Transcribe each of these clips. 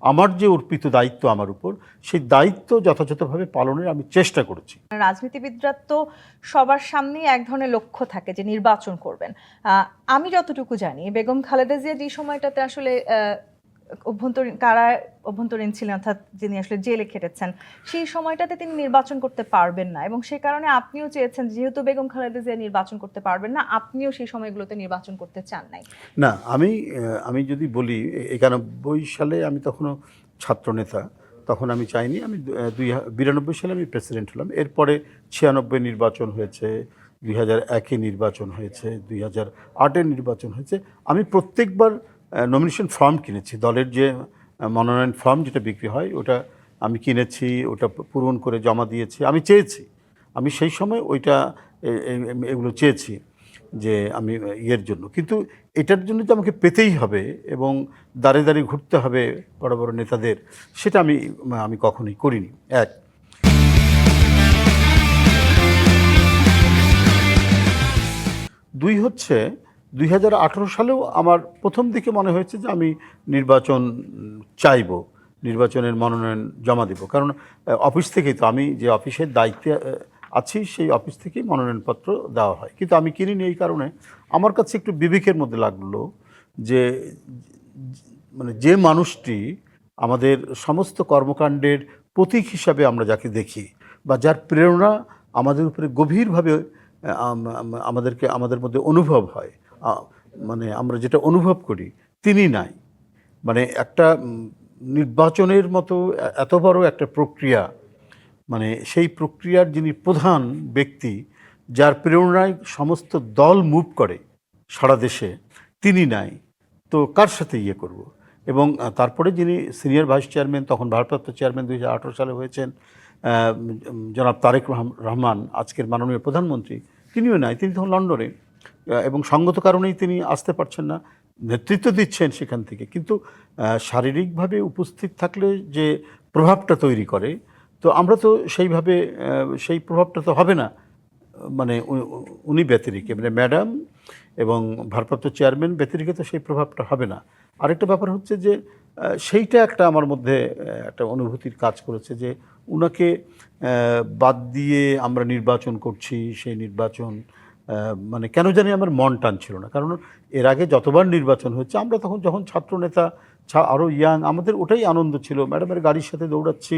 আমার যে অর্পিত দায়িত্ব আমার উপর, সেই দায়িত্ব যথাযথভাবে পালনের আমি চেষ্টা করেছি। রাজনীতিবিদরা তো সবার সামনেই এক ধরনের লক্ষ্য থাকে যে নির্বাচন করবেন। আমি যতটুকু জানি বেগম খালেদা জিয়া যে সময়টাতে আসলে অভ্যন্তরীণ ছিলেন, অর্থাৎ যিনি আসলে জেলে খেটেছেন, সেই সময়টাতে তিনি নির্বাচন করতে পারবেন না, এবং সে কারণে আপনিও চেয়েছেন, যেহেতু বেগম খালেদা জিয়া নির্বাচন করতে পারবেন না, আপনিও সেই সময়গুলোতে নির্বাচন করতে চান নাই। না, আমি যদি বলি ৯১ সালে আমি তখনও ছাত্রনেতা, তখন আমি চাইনি। আমি ৯২ সালে আমি প্রেসিডেন্ট হলাম। এরপরে ৯৬ নির্বাচন হয়েছে, ২০০১-এ নির্বাচন হয়েছে, ২০০৮-এ নির্বাচন হয়েছে। আমি প্রত্যেকবার নমিনেশন ফর্ম কিনেছি। দলের যে মনোনয়ন ফর্ম যেটা বিক্রি হয় ওটা আমি কিনেছি, ওটা পূরণ করে জমা দিয়েছি। আমি চেয়েছি, আমি সেই সময় ওইটা এগুলো চেয়েছি যে আমি ইয়ের জন্য। কিন্তু এটার জন্য যে আমাকে পেতেই হবে এবং দাঁড়ে দাঁড়িয়ে ঘুরতে হবে বড় বড় নেতাদের, সেটা আমি কখনোই করিনি। এক, দুই হচ্ছে ২০১৮ সালেও আমার প্রথম দিকে মনে হয়েছে যে আমি নির্বাচন চাইব, নির্বাচনের মনোনয়ন জমা দেব। কারণ অফিস থেকেই তো, আমি যে অফিসের দায়িত্বে আছি সেই অফিস থেকেই মনোনয়নপত্র দেওয়া হয়। কিন্তু আমি কিনিনি এই কারণে আমার কাছে একটু বিবেকের মধ্যে লাগলো যে মানে যে মানুষটি আমাদের সমস্ত কর্মকাণ্ডের প্রতীক হিসাবে আমরা যাকে দেখি, বা যার প্রেরণা আমাদের উপরে গভীরভাবে আমাদের মধ্যে অনুভব হয়, মানে আমরা যেটা অনুভব করি, তিনি নাই। মানে একটা নির্বাচনের মতো এত বড় একটা প্রক্রিয়া, মানে সেই প্রক্রিয়ার যিনি প্রধান ব্যক্তি, যার প্রেরণায় সমস্ত দল মুভ করে সারা দেশে, তিনি নাই। তো কার সাথে ইয়ে করব? এবং তারপরে যিনি সিনিয়র ভাইস চেয়ারম্যান, তখন ভারপ্রাপ্ত চেয়ারম্যান ২০১৮ সালে হয়েছেন জনাব তারেক রহমান, আজকের মাননীয় প্রধানমন্ত্রী, তিনিও নাই। তিনি তখন লন্ডনে, এবং সঙ্গত কারণেই তিনি আসতে পারছেন না। নেতৃত্ব দিচ্ছেন সেখান থেকে, কিন্তু শারীরিকভাবে উপস্থিত থাকলে যে প্রভাবটা তৈরি করে, তো আমরা তো সেইভাবে সেই প্রভাবটা তো হবে না। মানে উনি ব্যতিরেকে, মানে ম্যাডাম এবং ভারপ্রাপ্ত চেয়ারম্যান ব্যতিরেকে তো সেই প্রভাবটা হবে না। আরেকটা ব্যাপার হচ্ছে যে সেইটা একটা আমার মধ্যে একটা অনুভূতির কাজ করেছে যে উনাকে বাদ দিয়ে আমরা নির্বাচন করছি, সেই নির্বাচন মানে কেন জানি আমার মন টানছিল না। কারণ এর আগে যতবার নির্বাচন হয়েছে আমরা তখন যখন ছাত্রনেতা, আরও ইয়াং, আমাদের ওটাই আনন্দ ছিল। ম্যাডামের গাড়ির সাথে দৌড়াচ্ছি,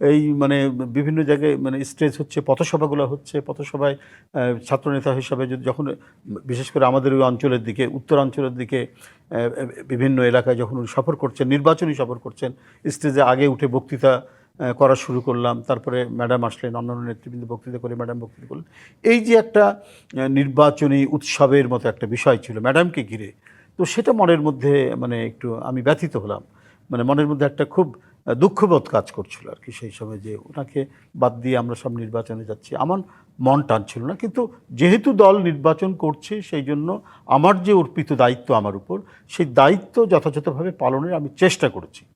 এই মানে বিভিন্ন জায়গায় মানে স্টেজ হচ্ছে, পথসভাগুলো হচ্ছে, পথসভায় ছাত্রনেতা হিসাবে যখন বিশেষ করে আমাদের ওই অঞ্চলের দিকে, উত্তরাঞ্চলের দিকে বিভিন্ন এলাকায় যখন উনি সফর করছেন, নির্বাচনী সফর করছেন, স্টেজে আগে উঠে বক্তৃতা করা শুরু করলাম। তারপরে ম্যাডাম আসলেন, অন্যান্য নেতৃবৃন্দ বক্তৃতা করে ম্যাডাম বক্তৃতা করলেন। এই যে একটা নির্বাচনী উৎসবের মতো একটা বিষয় ছিল ম্যাডামকে ঘিরে, তো সেটা মনের মধ্যে মানে একটু আমি ব্যথিত হলাম। মানে মনের মধ্যে একটা খুব দুঃখবোধ কাজ করছিল আর কি সেই সময়, যে ওনাকে বাদ দিয়ে আমরা সব নির্বাচনে যাচ্ছি। আমার মন টানছিল না, কিন্তু যেহেতু দল নির্বাচন করছে সেই জন্য আমার যে অর্পিত দায়িত্ব আমার উপর, সেই দায়িত্ব যথাযথভাবে পালনের আমি চেষ্টা করেছি।